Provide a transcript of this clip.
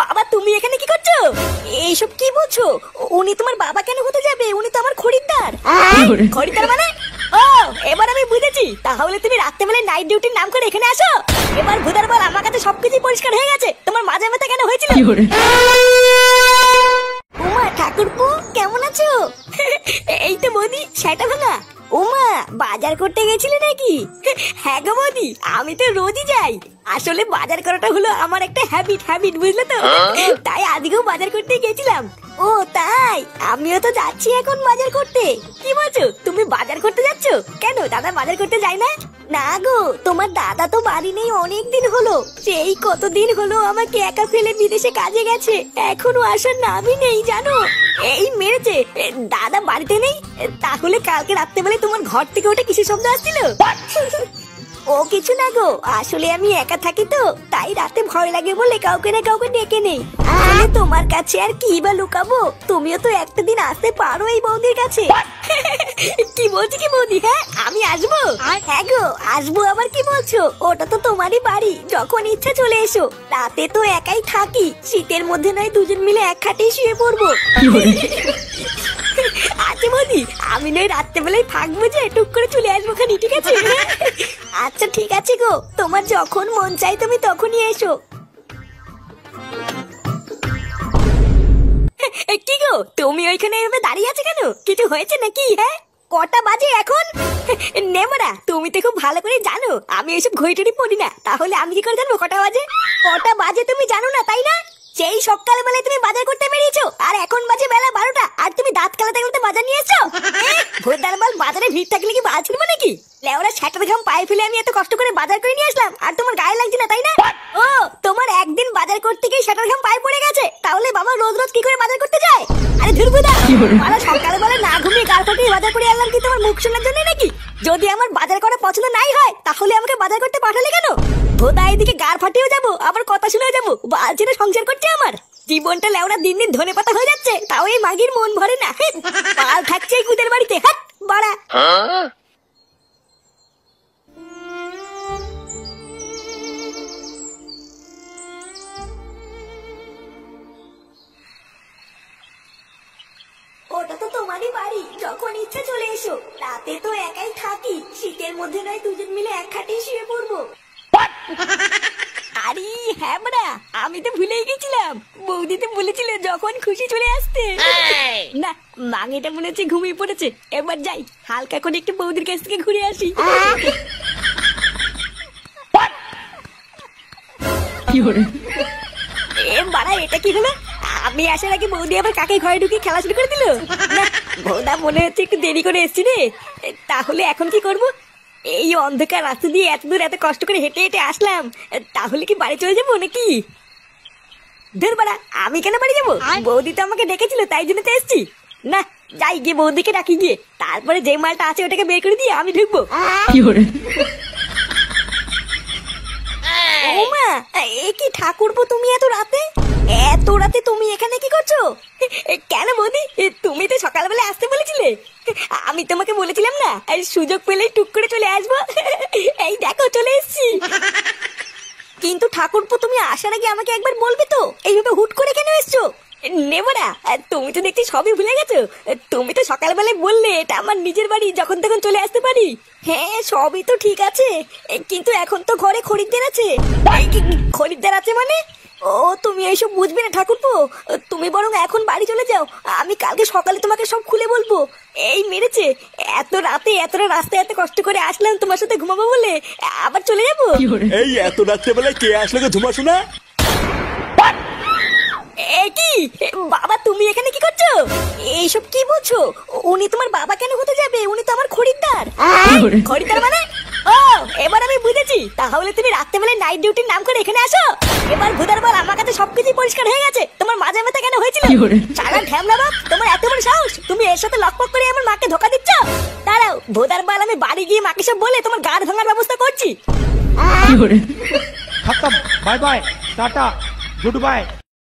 বাবা তুমি এখানে কি করছো? এইসব কি বলছো? উনি তোমার বাবা কেন হতে যাবে? উনি তো আমার খরিদ্দার। খরিদ্দার মানে? ও এবার আমি বুঝেছি, তাহলে তুমি রাত্রেবেলায় নাইট ডিউটির নাম করে এখানে আসো। এবার ভুদার বল, আমার কাছে সবকিছু পরিষ্কার হয়ে গেছে। তোমার মাঝে মাথা কেন হয়েছিল? উমা ঠাকুরপো কেমন আছো? এই তো বৌদি, সেটা ভাঙা। ওমা বাজার করতে গেছিলে নাকি? হ্যাঁ গো বৌদি, আমি তো রোজই যাই। আসলে বাজার করাটা হলো আমার একটা হ্যাবিট বুঝলে তো, তাই আজকেও বাজার করতে গেছিলাম। ও তাই, আমিও তো যাচ্ছি এখন বাজার করতে। কি বলছো, তুমি বাজার করতে যাচ্ছ? কেন দাদা বাজার করতে যায় না? না গো, তোমার দাদা তো বাড়ি নেই অনেক দিন হলো। সেই কতদিন হলো আমাকে একা ফেলে বিদেশে কাজে গেছে, এখনো আসার নামই নেই জানো। এই মেরেছে। দাদা বাড়িতে নেই? তাহলে কালকে রাত্রেবেলায় তোমার ঘর থেকে ওটা কিসের শব্দ আসছিল? ও কিছু না গো, আসলে আমি একা থাকি তো, তাই রাতে ভয় লাগে বলে কাউকে না কাউকে ডেকে নেই। আসলে তোমার কাছে আর কি বা লুকাবো, তুমিও তো একটা দিন আসতে পারো এই বৌদির কাছে। কি বলছি কি বৌদি? হ্যাঁ আমি আসবো। হ্যাঁ গো আসবো, আবার কি বলছো? ওটা তো তোমারই বাড়ি, যখন ইচ্ছা চলে এসো। রাতে তো একাই থাকি, শীতের মধ্যে নয় দুজন মিলে এক খাটে শুয়ে পড়বো। আচ্ছা বৌদি, আমি নয় রাত্রেবেলায় থাকবো, যে টুক করে চলে আসবো খানি, ঠিক আছে? আচ্ছা ঠিক আছে গো, তোমার যখন মন চাই তুমি তখনই এসো। কি গো তুমি ওইখানে এভাবে দাঁড়িয়ে আছো কেন? কিছু হয়েছে নাকি? হ্যাঁ কটা বাজে এখন? নেমরা তুমি তো খুব ভালো করে জানো আমি এইসব ঘড়িটড়ি পড়ি না, তাহলে আমি কি করে জানবো কটা বাজে? কটা বাজে তুমি জানো না তাই না? সেই সকাল বেলায় তুমি বাজার করতে বেরিয়েছো, আর এখন বাজে বেলা 12টা, আর তুমি দাঁত কালাতে কালাতে বাজার নিয়ে এসছো। ভোরদার বল, বাজারে ভিড় থাকলে কি বাজার ছিল নাকি? লেওরা ছাটার ঘাম পায়ে ফেলে আমি এত কষ্ট করে বাজার করে নিয়ে আসলাম, আর তোমার গায়ে লাগছে না তাই না? ও তোমার একদিন বাজার করতে গিয়ে ছাটার ঘাম পায়ে পড়ে গেছে, তাহলে বাবা রোজ রোজ কি করে বাজার করতে যায়? আরে ধুরবুদা, বাবা সকালবেলা না ঘুমিয়ে গাল ফাটিয়ে বাজার করে আনলাম কি তোমার মুখ শোনার জন্য নাকি? যদি আমার বাজার করা পছন্দ নাই হয় তাহলে আমাকে বাজার করতে পাঠালে কেন? ভোদা এদিকে গাল ফাটিয়েও যাবো, আবার কথা শুনেও যাবো, বালছে না সংসার করছে আমার। জীবনটা লেওরা দিন দিন ধনে পাতা হয়ে যাচ্ছে, তাও এই মাগির মন ভরে না। পাল থাকছে এই কুদের বাড়িতে, হাট বাড়া। ওটা তো তোমারই বাড়ি, যখন ইচ্ছা চলে এসো। রাতে তো একাই থাকি, শীতের মধ্যে নয় দুজন মিলে এক খাটে শুয়ে পড়বো। আরে হ্যাঁ বড়া, আমি তো ভুলেই গেছিলাম, বৌদি তো বলেছিল যখন খুশি চলে আসতে। না মাঙিটা মনে হচ্ছে ঘুমিয়ে পড়েছে, এবার যাই হালকা করে একটু বৌদির কাছ থেকে ঘুরে আসি। এ বাড়া, এটা কি হলো? আমি আসার আগে বৌদি আবার কাকে ঘরে ঢুকে খেলা শুরু করে দিল। না বৌদা মনে হচ্ছে একটু দেরি করে এসছি রে। তাহলে এখন কি করব? এই অন্ধকার রাস্তা দিয়ে এত দূর এত কষ্ট করে হেঁটে হেঁটে আসলাম, তাহলে কি বাড়ি চলে যাবো নাকি? ধুর বাড়া, আমি কেন বাড়ি যাবো? বৌদি তো আমাকে ডেকেছিল, তাই জন্য তো এসছি। না যাই গিয়ে বৌদিকে ডাকি গিয়ে, তারপরে যে মালটা আছে ওটাকে বের করে দিয়ে আমি ঢুকবো। ওমা এ কি ঠাকুরপো, তুমি এত রাতে? এত রাতে তুমি এখানে কি করছো? কেন বৌদি, তুমি তো সকালবেলা আসতে বলেছিলে। আমি তোমাকে বলেছিলাম না সুযোগ পেলেই টুক করে চলে আসবো। এই দেখো চলে এসেছি। কিন্তু ঠাকুরপো তুমি আসার আগে আমাকে একবার বলবে তো, এইভাবে হুট করে কেন এসছো? নেবরা, তুমি তো দেখছি সবই ভুলে গেছো। তুমি তো সকালবেলায় বললে এটা আমার নিজের বাড়ি, যখন তখন চলে আসতে পারি। হ্যাঁ সবই তো ঠিক আছে, কিন্তু এখন তো ঘরে খরিদ্দার আছে। খরিদ্দার আছে মানে? ও তুমি এইসব বুঝবে না ঠাকুরপো, তুমি বরং এখন বাড়ি চলে যাও, আমি কালকে সকালে তোমাকে সব খুলে বলবো। এই মেরেছে, এত রাতে এতটা রাস্তায় এত কষ্ট করে আসলাম তোমার সাথে ঘুমাবো বলে, আবার চলে যাবো? এই এত রাত্রেবেলায় কে আসলো গো ঝুমা শোনা? কি বাবা তুমি এখানে কি করছো? এইসব কি বলছো? উনি তোমার বাবা কেন হতে যাবে? উনি তো আমার খরিদ্দার। খরিদ্দার মানে? ও এবার আমি বুঝেছি, তাহলে তুমি রাত্রেবেলায় নাইট ডিউটির নাম করে এখানে আসো। এবার ভুদার বল, আমার কাছে সবকিছু পরিষ্কার হয়ে গেছে। তোমার মাঝে মাথা কেন হয়েছিল? সারা ঢ্যামলা বাপ, তোমার এত বড় সাহস, তুমি এর সাথে লকপক করে আমার মাকে ধোকা দিচ্ছ। দাঁড়াও ভুদার বল, আমি বাড়ি গিয়ে মাকে সব বলে তোমার গাড় ভাঙার ব্যবস্থা করছি। खत्म, bye bye, tata, good bye.